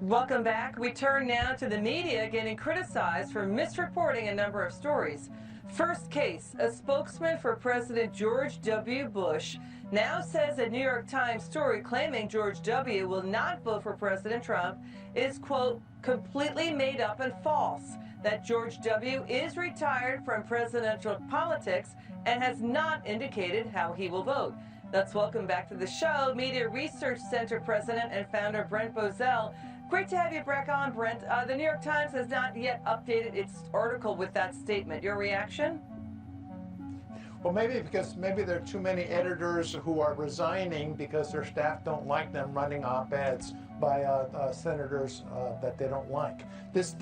Welcome back. We turn now to the media getting criticized for misreporting a number of stories. First case, a spokesman for President George W. Bush now says a New York Times story claiming George W. will not vote for President Trump is, quote, completely made up and false, that George W. is retired from presidential politics and has not indicated how he will vote. Let's welcome back to the show Media Research Center President and founder Brent Bozell. Great to have you back on, Brent. The New York Times has not yet updated its article with that statement. Your reaction? Well, maybe there are too many editors who are resigning because their staff don't like them running op-eds by senators that they don't like. This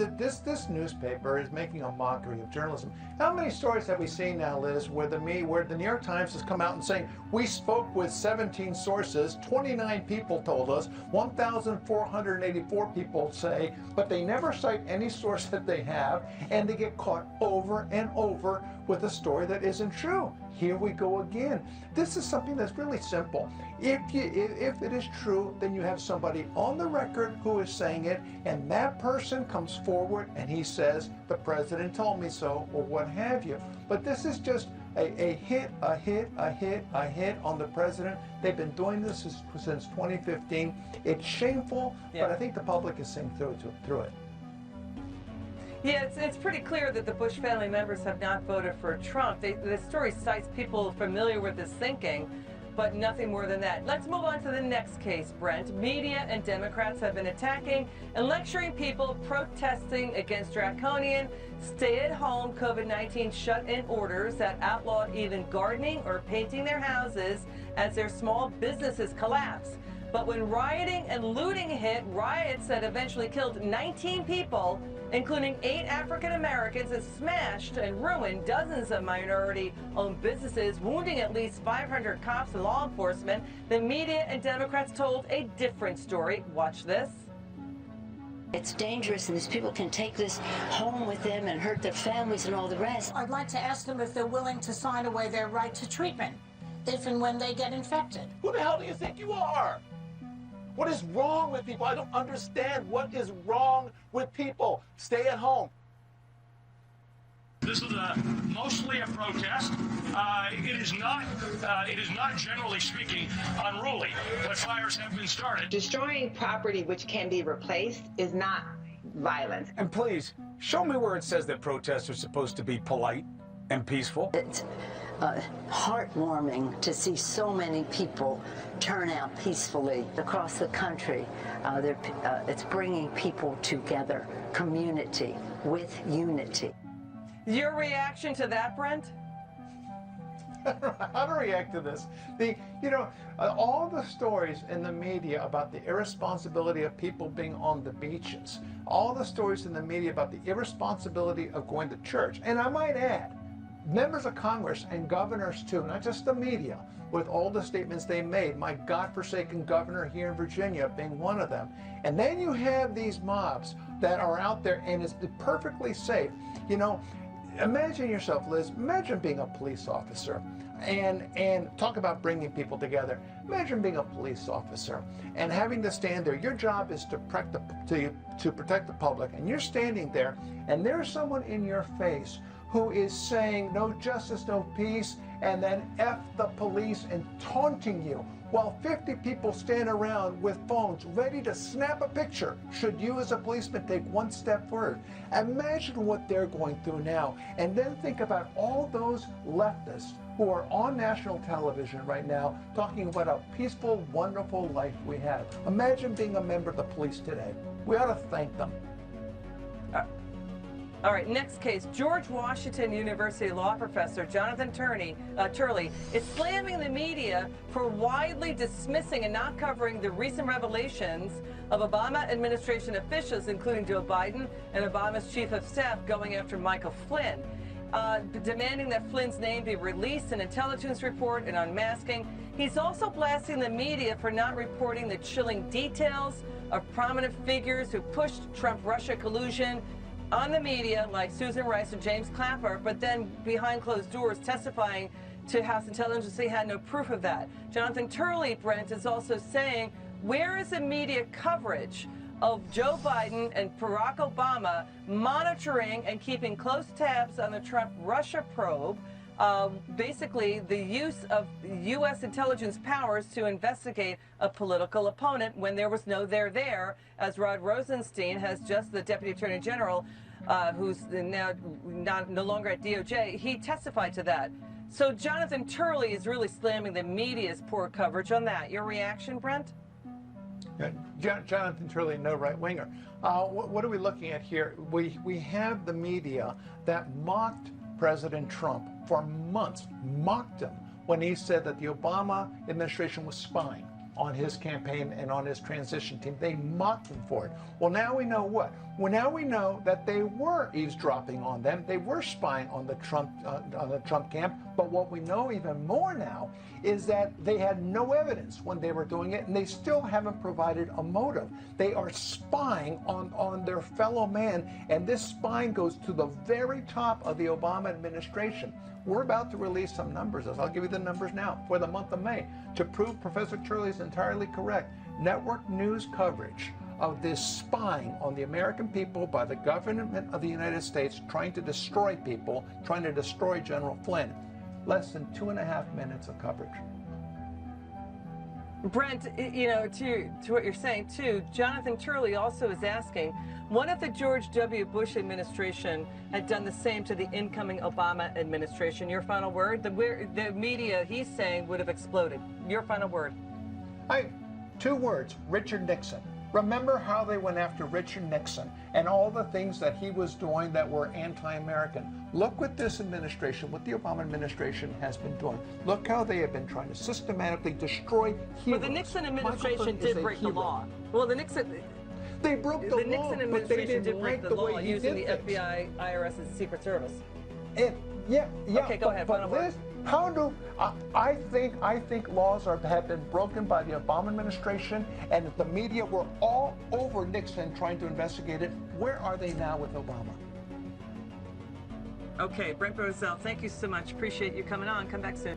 newspaper is making a mockery of journalism. How many stories have we seen now, Liz, where the New York Times has come out and saying, we spoke with 17 sources, 29 people told us, 1,484 people say, but they never cite any source that they have, and they get caught over and over with a story that isn't true. Here we go again. This is something that's really simple. If it is true, then you have somebody on the record who is saying it, and that person comes forward and he says, the president told me so, or what have you. But this is just a hit on the president. They've been doing this since 2015. It's shameful, but I think the public is seeing through it. Yeah, it's pretty clear that the Bush family members have not voted for Trump. The story cites people familiar with his thinking, but nothing more than that. Let's move on to the next case, Brent. Media and Democrats have been attacking and lecturing people protesting against draconian stay-at-home COVID-19 shut-in orders that outlaw even gardening or painting their houses as their small businesses collapse. But when rioting and looting hit, riots that eventually killed 19 people, including 8 African Americans, and smashed and ruined dozens of minority-owned businesses, wounding at least 500 cops and law enforcement, the media and Democrats told a different story. Watch this. It's dangerous, and these people can take this home with them and hurt their families and all the rest. I'd like to ask them if they're willing to sign away their right to treatment if and when they get infected. Who the hell do you think you are? What is wrong with people? I don't understand what is wrong with people. Stay at home. This is mostly a protest. It is not generally speaking unruly, but fires have been started. Destroying property which can be replaced is not violence. And please, show me where it says that protests are supposed to be polite and peaceful. It's heartwarming to see so many people turn out peacefully across the country. It's bringing people together, community with unity. Your reaction to that, Brent? How to react to this? All the stories in the media about the irresponsibility of people being on the beaches, all the stories in the media about the irresponsibility of going to church, and I might add, members of Congress and governors too, not just the media, with all the statements they made, my godforsaken governor here in Virginia being one of them. And then you have these mobs that are out there, and it's perfectly safe. Imagine yourself, Liz, imagine being a police officer and talk about bringing people together. Imagine being a police officer and having to stand there. Your job is to protect the public, and you're standing there, and there's someone in your face who is saying no justice, no peace, and then F the police and taunting you, while 50 people stand around with phones ready to snap a picture should you as a policeman take one step forward. Imagine what they're going through now, and then think about all those leftists who are on national television right now talking about a peaceful, wonderful life we have. Imagine being a member of the police today. We ought to thank them. All right, next case. George Washington University law professor Jonathan Turley is slamming the media for widely dismissing and not covering the recent revelations of Obama administration officials, including Joe Biden and Obama's chief of staff, going after Michael Flynn, demanding that Flynn's name be released, an intelligence report, and unmasking. He's also blasting the media for not reporting the chilling details of prominent figures who pushed Trump-Russia collusion on the media, like Susan Rice and James Clapper, but then behind closed doors testifying to House Intelligence they had no proof of that. Jonathan Turley, Brent, is also saying, where is the media coverage of Joe Biden and Barack Obama monitoring and keeping close tabs on the Trump Russia probe. Basically, the use of U.S. intelligence powers to investigate a political opponent when there was no there, as Rod Rosenstein has just, the Deputy Attorney General, who's now no longer at DOJ, he testified to that. So Jonathan Turley is really slamming the media's poor coverage on that. Your reaction, Brent? Jonathan Turley, no right-winger. What are we looking at here? We have the media that mocked President Trump for months, mocked him when he said that the Obama administration was spying on his campaign and on his transition team. They mocked him for it. Well, now we know what? Well, now we know that they were eavesdropping on them. They were spying on the Trump camp. But what we know even more now is that they had no evidence when they were doing it, and they still haven't provided a motive. They are spying on their fellow man, and this spying goes to the very top of the Obama administration. We're about to release some numbers. I'll give you the numbers now for the month of May to prove Professor Turley is entirely correct. Network news coverage of this spying on the American people by the government of the United States, trying to destroy people, trying to destroy General Flynn. Less than 2.5 minutes of coverage. Brent, you know, to what you're saying too, Jonathan Turley also is asking, what if the George W. Bush administration had done the same to the incoming Obama administration? Your final word? The media, he's saying, would have exploded. Your final word? 2 words, Richard Nixon. Remember how they went after Richard Nixon and all the things that he was doing that were anti-American. Look what this administration, what the Obama administration has been doing. Look how they have been trying to systematically destroy heroes. Well, the Nixon administration did break the law. Well, they broke the law, Nixon administration did break the law using the FBI, IRS, and Secret Service. Yeah. Okay, go ahead. Final word. How do I think laws have been broken by the Obama administration, and if the media were all over Nixon trying to investigate it, where are they now with Obama? Okay, Brent Bozell, thank you so much. Appreciate you coming on. Come back soon.